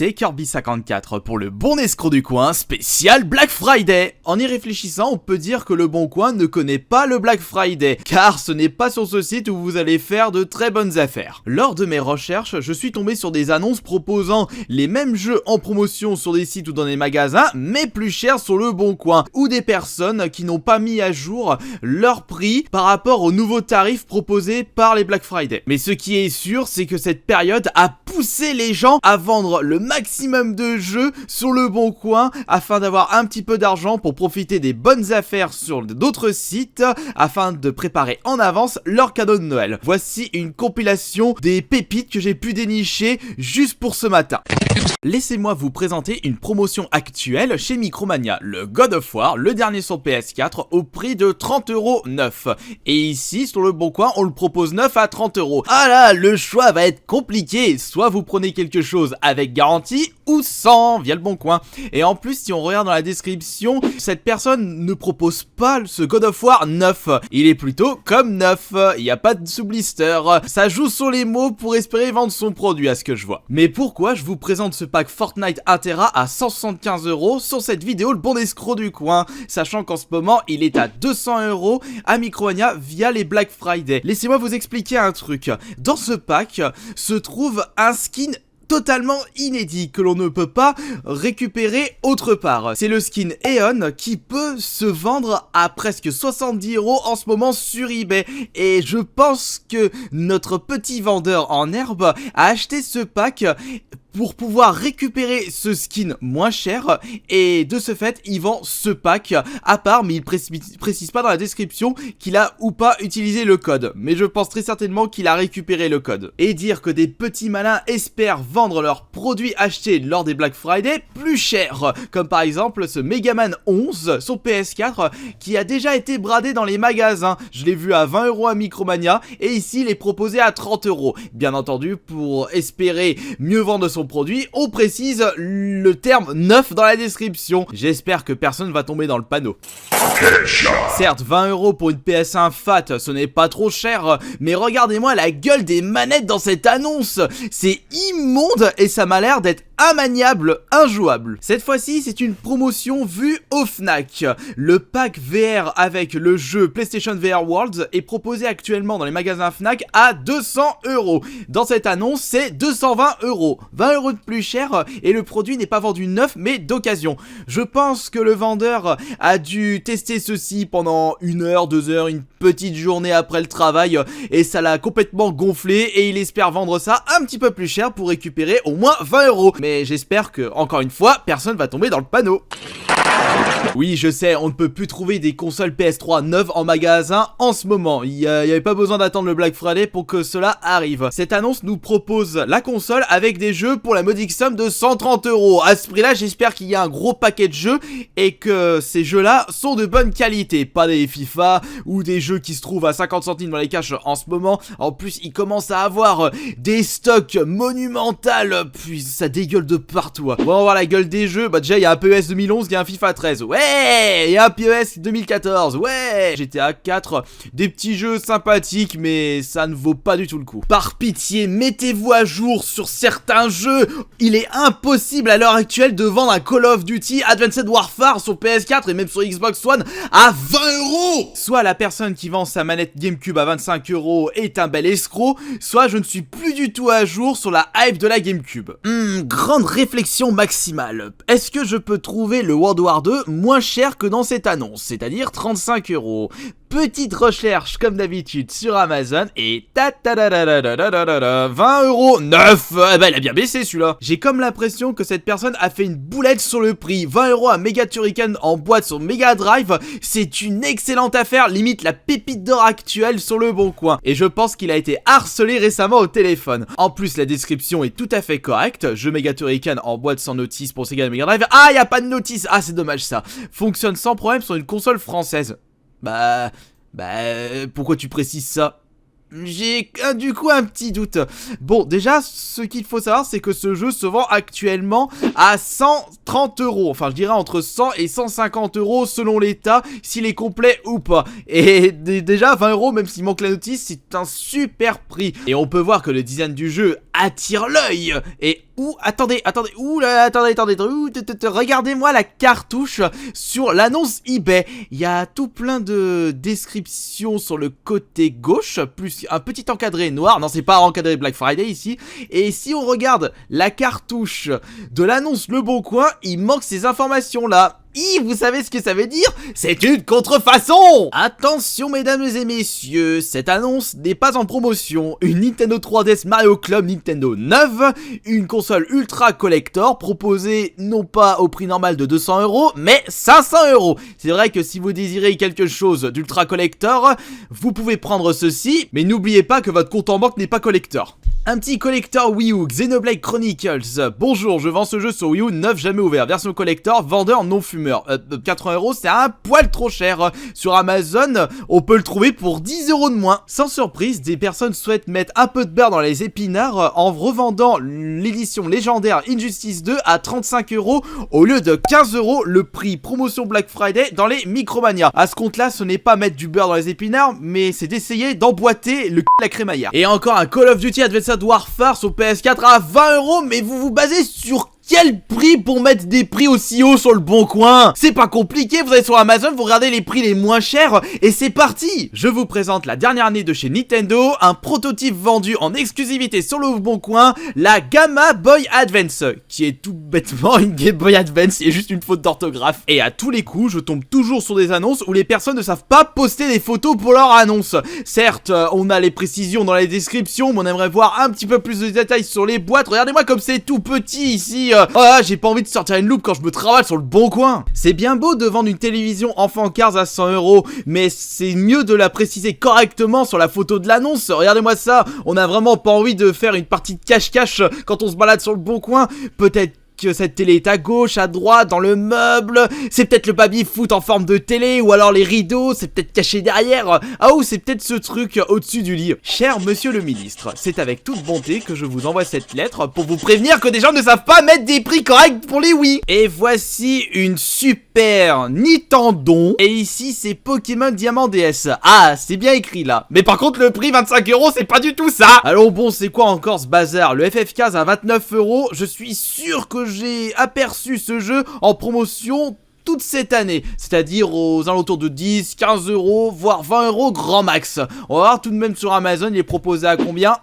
c'est Kirby54 pour le bon escroc du coin spécial Black Friday. En y réfléchissant, on peut dire que le bon coin ne connaît pas le Black Friday, car ce n'est pas sur ce site où vous allez faire de très bonnes affaires. Lors de mes recherches, je suis tombé sur des annonces proposant les mêmes jeux en promotion sur des sites ou dans des magasins, mais plus chers sur le bon coin, ou des personnes qui n'ont pas mis à jour leur prix par rapport aux nouveaux tarifs proposés par les Black Friday. Mais ce qui est sûr, c'est que cette période a poussé les gens à vendre le maximum de jeux sur le bon coin afin d'avoir un petit peu d'argent pour profiter des bonnes affaires sur d'autres sites afin de préparer en avance leur cadeau de Noël. Voici une compilation des pépites que j'ai pu dénicher juste pour ce matin. Laissez-moi vous présenter une promotion actuelle chez Micromania, le God of War, le dernier sur PS4, au prix de 30€ neuf. Et ici, sur le bon coin, on le propose neuf à 30€. Ah là, le choix va être compliqué, soit vous prenez quelque chose avec garantie, ou sans, via le bon coin. Et en plus, si on regarde dans la description, cette personne ne propose pas ce God of War neuf. Il est plutôt comme neuf, il n'y a pas de sous-blister. Ça joue sur les mots pour espérer vendre son produit à ce que je vois. Mais pourquoi je vous présente ce pack Fortnite 1TB à 175€ sur cette vidéo, le bon escroc du coin, sachant qu'en ce moment il est à 200€ à Micromania via les Black Friday. Laissez-moi vous expliquer un truc. Dans ce pack se trouve un skin totalement inédit que l'on ne peut pas récupérer autre part. C'est le skin Aeon qui peut se vendre à presque 70€ en ce moment sur eBay. Et je pense que notre petit vendeur en herbe a acheté ce pack pour pouvoir récupérer ce skin moins cher, et de ce fait il vend ce pack à part, mais il précise pas dans la description qu'il a ou pas utilisé le code, mais je pense très certainement qu'il a récupéré le code. Et dire que des petits malins espèrent vendre leurs produits achetés lors des Black Friday plus cher, comme par exemple ce Mega Man 11 sur PS4 qui a déjà été bradé dans les magasins. Je l'ai vu à 20€ à Micromania et ici il est proposé à 30€. Bien entendu, pour espérer mieux vendre son produit, on précise le terme neuf dans la description. J'espère que personne va tomber dans le panneau. Certes, 20€ pour une PS1 FAT, ce n'est pas trop cher, mais regardez-moi la gueule des manettes dans cette annonce. C'est immonde et ça m'a l'air d'être immaniable, injouable. Cette fois-ci, c'est une promotion vue au Fnac. Le pack VR avec le jeu PlayStation VR Worlds est proposé actuellement dans les magasins Fnac à 200€. Dans cette annonce, c'est 220€. 20€ de plus cher et le produit n'est pas vendu neuf mais d'occasion. Je pense que le vendeur a dû tester ceci pendant 1 heure, 2 heures, une petite journée après le travail et ça l'a complètement gonflé et il espère vendre ça un petit peu plus cher pour récupérer au moins 20€. Mais j'espère que, encore une fois, personne va tomber dans le panneau. Oui, je sais, on ne peut plus trouver des consoles PS3 neuves en magasin en ce moment. Il n'y avait pas besoin d'attendre le Black Friday pour que cela arrive. Cette annonce nous propose la console avec des jeux pour la modique somme de 130€. À ce prix-là, j'espère qu'il y a un gros paquet de jeux et que ces jeux-là sont de bonne qualité. Pas des FIFA ou des jeux qui se trouvent à 50 centimes dans les caches en ce moment. En plus, ils commencent à avoir des stocks monumentaux. Puis ça dégueule de partout. On va voir la gueule des jeux. Bah déjà, il y a un PES 2011, il y a un FIFA 13. Ouais, il y a un PES 2014. Ouais, GTA 4, des petits jeux sympathiques, mais ça ne vaut pas du tout le coup. Par pitié, mettez-vous à jour sur certains jeux. Il est impossible à l'heure actuelle de vendre un Call of Duty Advanced Warfare sur PS4 et même sur Xbox One à 20€. Soit la personne qui vend sa manette GameCube à 25€ est un bel escroc, soit je ne suis plus du tout à jour sur la hype de la GameCube. Grande réflexion maximale. Est-ce que je peux trouver le World War 2 moins cher que dans cette annonce, c'est-à-dire 35€? Petite recherche comme d'habitude sur Amazon et 20€ neuf. Ah bah il a bien baissé celui-là. J'ai comme l'impression que cette personne a fait une boulette sur le prix. 20€ à Mega Turrican en boîte sur Mega Drive, c'est une excellente affaire, limite la pépite d'or actuelle sur le bon coin. Et je pense qu'il a été harcelé récemment au téléphone. En plus la description est tout à fait correcte. Jeu Mega Turrican en boîte sans notice pour Sega Mega Drive. Ah, y a pas de notice. Ah, c'est dommage ça. Fonctionne sans problème sur une console française. Pourquoi tu précises ça? J'ai du coup un petit doute. Bon, déjà, ce qu'il faut savoir, c'est que ce jeu se vend actuellement à 130€. Enfin, je dirais entre 100 et 150€ selon l'état, s'il est complet ou pas. Et déjà, 20€, même s'il manque la notice, c'est un super prix. Et on peut voir que le design du jeu attire l'œil. Et attendez, ouh là, attendez, regardez-moi la cartouche sur l'annonce eBay. Il y a tout plein de descriptions sur le côté gauche, plus un petit encadré noir. Non, c'est pas encadré Black Friday ici. Et si on regarde la cartouche de l'annonce Le Bon Coin, il manque ces informations-là. Vous savez ce que ça veut dire? C'est une contrefaçon! Attention mesdames et messieurs, cette annonce n'est pas en promotion. Une Nintendo 3DS Mario Club Nintendo 9, une console ultra collector proposée non pas au prix normal de 200€, mais 500€. C'est vrai que si vous désirez quelque chose d'ultra collector, vous pouvez prendre ceci, mais n'oubliez pas que votre compte en banque n'est pas collector. Un petit collector Wii U, Xenoblade Chronicles. Bonjour, je vends ce jeu sur Wii U, neuf jamais ouvert. Version collector, vendeur non fumeur. 80€, c'est un poil trop cher. Sur Amazon, on peut le trouver pour 10€ de moins. Sans surprise, des personnes souhaitent mettre un peu de beurre dans les épinards en revendant l'édition légendaire Injustice 2 à 35€ au lieu de 15€, le prix promotion Black Friday dans les Micromania. À ce compte-là, ce n'est pas mettre du beurre dans les épinards, mais c'est d'essayer d'emboîter le la crémaillère. Et encore un Call of Duty Advanced Warfare sur PS4 à 20€, mais vous vous basez sur quel prix pour mettre des prix aussi hauts sur le Bon Coin? C'est pas compliqué, vous allez sur Amazon, vous regardez les prix les moins chers et c'est parti. Je vous présente la dernière année de chez Nintendo, un prototype vendu en exclusivité sur le Bon Coin, la Gamma Boy Advance, qui est tout bêtement une Game Boy Advance, et juste une faute d'orthographe. Et à tous les coups, je tombe toujours sur des annonces où les personnes ne savent pas poster des photos pour leur annonce. Certes, on a les précisions dans les descriptions, mais on aimerait voir un petit peu plus de détails sur les boîtes. Regardez-moi comme c'est tout petit ici. J'ai pas envie de sortir une loupe quand je me travaille sur le Bon Coin. C'est bien beau de vendre une télévision enfant Cars à 100€, mais c'est mieux de la préciser correctement sur la photo de l'annonce. Regardez-moi ça, on a vraiment pas envie de faire une partie de cache-cache quand on se balade sur le Bon Coin. Peut-être que cette télé est à gauche, à droite, dans le meuble. C'est peut-être le baby-foot en forme de télé, ou alors les rideaux, c'est peut-être caché derrière. Ou c'est peut-être ce truc au-dessus du lit. Cher monsieur le ministre, c'est avec toute bonté que je vous envoie cette lettre pour vous prévenir que des gens ne savent pas mettre des prix corrects pour les Wii. Et voici une super Nintendo. Et ici c'est Pokémon Diamant DS. Ah, c'est bien écrit là. Mais par contre le prix 25€, c'est pas du tout ça. Alors bon, c'est quoi encore ce bazar? Le FF15 à 29€, je suis sûr que j'ai aperçu ce jeu en promotion toute cette année, c'est-à-dire aux alentours de 10, 15€, voire 20€ grand max. On va voir tout de même sur Amazon, il est proposé à combien?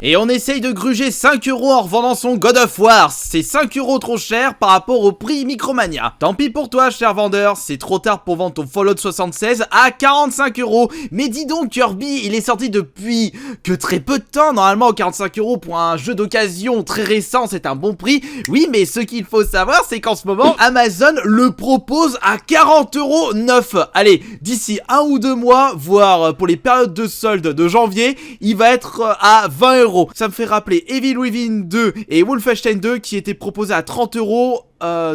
Et on essaye de gruger 5€ en revendant son God of War. C'est 5€ trop cher par rapport au prix Micromania. Tant pis pour toi, cher vendeur, c'est trop tard pour vendre ton Fallout 76 à 45€. Mais dis donc, Kirby, il est sorti depuis que très peu de temps. Normalement, 45€ pour un jeu d'occasion très récent, c'est un bon prix. Oui, mais ce qu'il faut savoir, c'est qu'en ce moment, Amazon le propose à 40€ neuf. Allez, d'ici 1 ou 2 mois, voire pour les périodes de solde de janvier, il va être à 20€. Ça me fait rappeler Evil Within 2 et Wolfenstein 2 qui étaient proposés à 30€.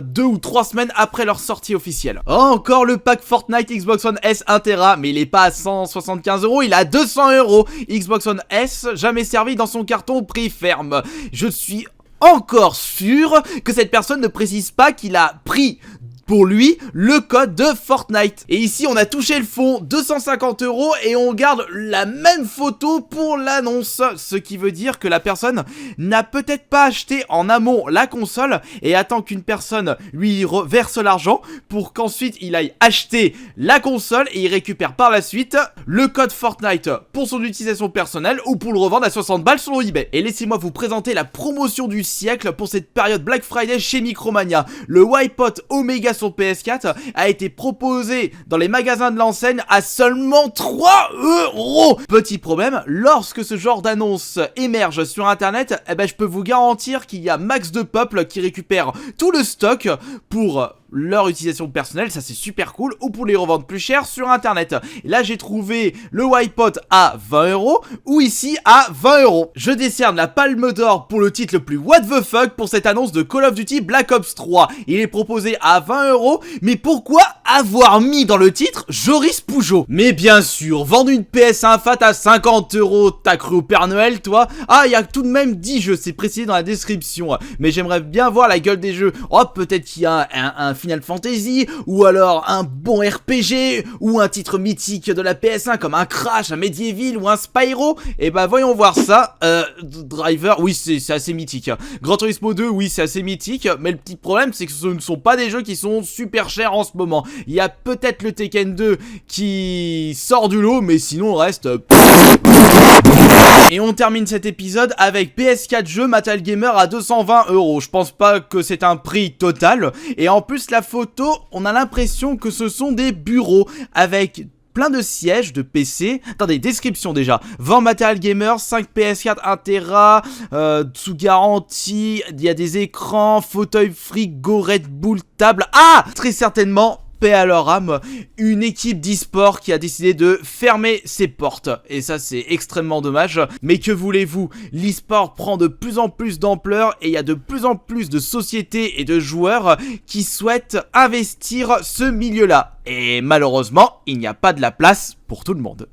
2 ou 3 semaines après leur sortie officielle. Encore le pack Fortnite Xbox One S 1TB, mais il est pas à 175€, il est à 200€. Xbox One S, jamais servi dans son carton prix ferme. Je suis encore sûr que cette personne ne précise pas qu'il a pris pour lui le code de Fortnite. Et ici on a touché le fond, 250€ et on garde la même photo pour l'annonce. Ce qui veut dire que la personne n'a peut-être pas acheté en amont la console et attend qu'une personne lui verse l'argent pour qu'ensuite il aille acheter la console et il récupère par la suite le code Fortnite pour son utilisation personnelle ou pour le revendre à 60 balles sur eBay. Et laissez-moi vous présenter la promotion du siècle pour cette période Black Friday chez Micromania. Le Wipeout Omega sur PS4 a été proposé dans les magasins de l'enseigne à seulement 3€. Petit problème, lorsque ce genre d'annonce émerge sur internet, je peux vous garantir qu'il y a max de peuple qui récupère tout le stock pour leur utilisation personnelle, ça c'est super cool, ou pour les revendre plus cher sur internet. Et là j'ai trouvé le Wipeout à 20€ ou ici à 20€. Je décerne la palme d'or pour le titre le plus what the fuck pour cette annonce de Call of Duty Black Ops 3. Il est proposé à 20€, mais pourquoi avoir mis dans le titre Joris Pougeot? Mais bien sûr, vendre une PS1 Fat à 50€, t'as cru au Père Noël toi? Il y a tout de même 10 jeux, c'est précisé dans la description, mais j'aimerais bien voir la gueule des jeux. Peut-être qu'il y a un Final Fantasy, ou alors un bon RPG, ou un titre mythique de la PS1 comme un Crash, un Medieval ou un Spyro, et bah voyons voir ça. Driver, oui c'est assez mythique. Gran Turismo 2, oui c'est assez mythique, mais le petit problème c'est que ce ne sont pas des jeux qui sont super chers en ce moment. Il y a peut-être le Tekken 2 qui sort du lot, mais sinon le reste... Et on termine cet épisode avec PS4 jeu Material Gamer à 220€. Je pense pas que c'est un prix total. Et en plus la photo, on a l'impression que ce sont des bureaux avec plein de sièges de PC. Attendez, description déjà. 20 Material Gamer, 5 PS4 1 Tera, sous garantie, il y a des écrans, fauteuil, frigo, Red Bull, table. Ah, très certainement, paix à leur âme, une équipe d'e-sport qui a décidé de fermer ses portes. Et ça c'est extrêmement dommage. Mais que voulez-vous, l'e-sport prend de plus en plus d'ampleur et il y a de plus en plus de sociétés et de joueurs qui souhaitent investir ce milieu-là. Et malheureusement, il n'y a pas de la place pour tout le monde.